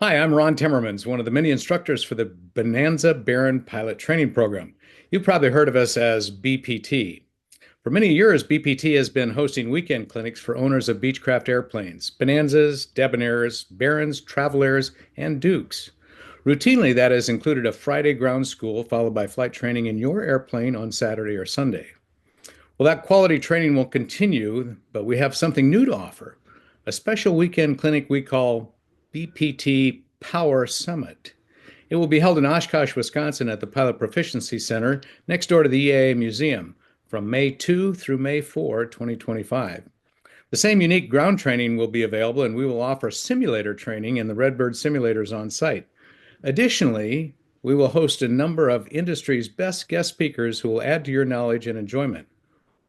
Hi, I'm Ron Timmermans, one of the many instructors for the Bonanza Baron Pilot Training Program. You've probably heard of us as BPT. For many years, BPT has been hosting weekend clinics for owners of Beechcraft airplanes, Bonanzas, Debonairs, Barons, Travelers, and Dukes. Routinely, that has included a Friday ground school followed by flight training in your airplane on Saturday or Sunday. Well, that quality training will continue, but we have something new to offer, a special weekend clinic we call BPT Power Summit. It will be held in Oshkosh, Wisconsin at the Pilot Proficiency Center next door to the EAA Museum from May 2 through May 4, 2025. The same unique ground training will be available, and we will offer simulator training in the Redbird simulators on site. Additionally, we will host a number of industry's best guest speakers who will add to your knowledge and enjoyment.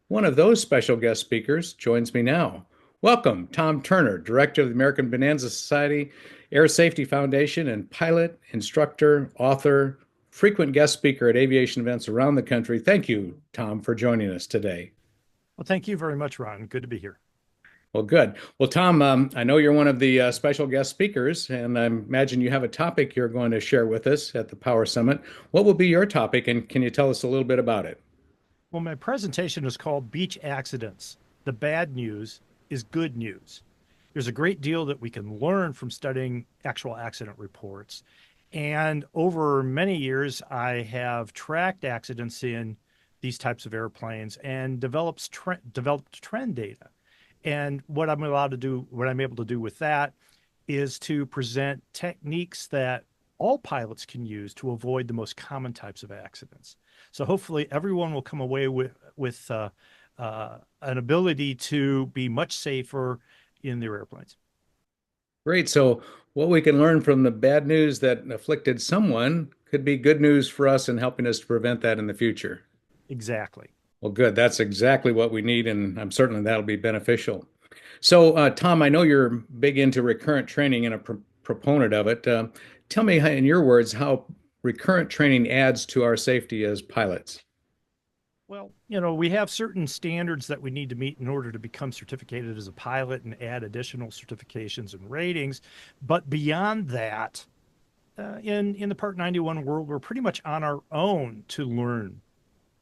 One of those special guest speakers joins me now. Welcome, Tom Turner, Director of the American Bonanza Society, Air Safety Foundation, and pilot, instructor, author, frequent guest speaker at aviation events around the country. Thank you, Tom, for joining us today. Well, thank you very much, Ron. Good to be here. Well, good. Well, Tom, I know you're one of the special guest speakers, and I imagine you have a topic you're going to share with us at the Power Summit. What will be your topic, and can you tell us a little bit about it? Well, my presentation is called Beach Accidents. The bad news is good news. There's a great deal that we can learn from studying actual accident reports. And over many years, I have tracked accidents in these types of airplanes and developed trend data. And what I'm allowed to do, what I'm able to do with that is to present techniques that all pilots can use to avoid the most common types of accidents. So hopefully everyone will come away with an ability to be much safer in their airplanes. Great. So, what we can learn from the bad news that afflicted someone could be good news for us in helping us to prevent that in the future. Exactly. Well, good. That's exactly what we need, and I'm certain that'll be beneficial. So, Tom, I know you're big into recurrent training and a proponent of it. Tell me, in your words, how recurrent training adds to our safety as pilots. Well, we have certain standards that we need to meet in order to become certificated as a pilot and add additional certifications and ratings. But beyond that, in the Part 91 world, we're pretty much on our own to learn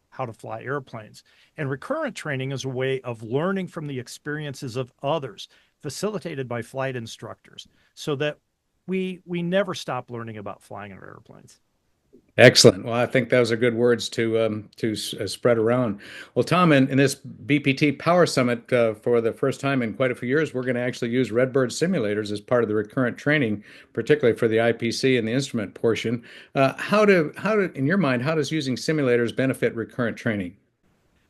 how to fly airplanes. And recurrent training is a way of learning from the experiences of others, facilitated by flight instructors, so that we never stop learning about flying our airplanes. Excellent. Well, I think those are good words to spread around. Well, Tom, in this BPT Power Summit for the first time in quite a few years, we're going to actually use Redbird simulators as part of the recurrent training, particularly for the IPC and the instrument portion. In your mind, how does using simulators benefit recurrent training?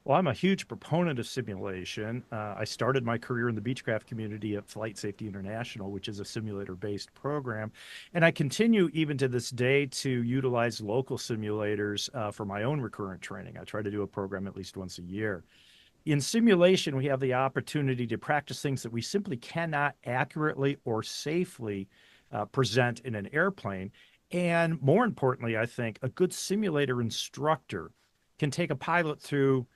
Well, I'm a huge proponent of simulation. I started my career in the Beechcraft community at Flight Safety International, which is a simulator-based program. And I continue even to this day to utilize local simulators for my own recurrent training. I try to do a program at least once a year. In simulation, we have the opportunity to practice things that we simply cannot accurately or safely present in an airplane. And more importantly, I think a good simulator instructor can take a pilot through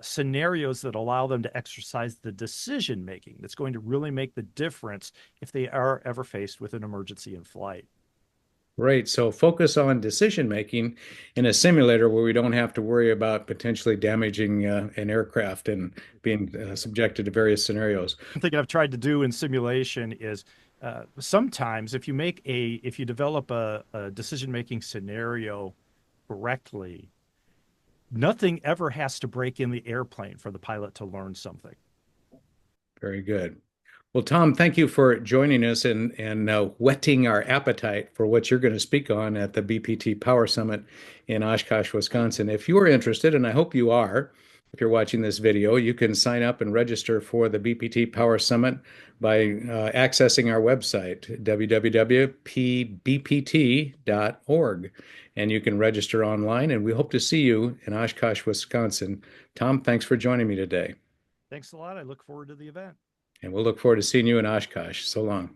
scenarios that allow them to exercise the decision making that's going to really make the difference if they are ever faced with an emergency in flight. Great. So focus on decision making in a simulator where we don't have to worry about potentially damaging an aircraft and being subjected to various scenarios. One thing I've tried to do in simulation is sometimes if you develop a decision making scenario correctly, nothing ever has to break in the airplane for the pilot to learn something. Very good. Well, Tom, thank you for joining us and whetting our appetite for what you're going to speak on at the BPT Power Summit in Oshkosh, Wisconsin. If you are interested, and I hope you are, if you're watching this video, you can sign up and register for the BPT Power Summit by accessing our website, www.pbpt.org. And you can register online, and we hope to see you in Oshkosh, Wisconsin. Tom, thanks for joining me today. Thanks a lot. I look forward to the event. And we'll look forward to seeing you in Oshkosh. So long.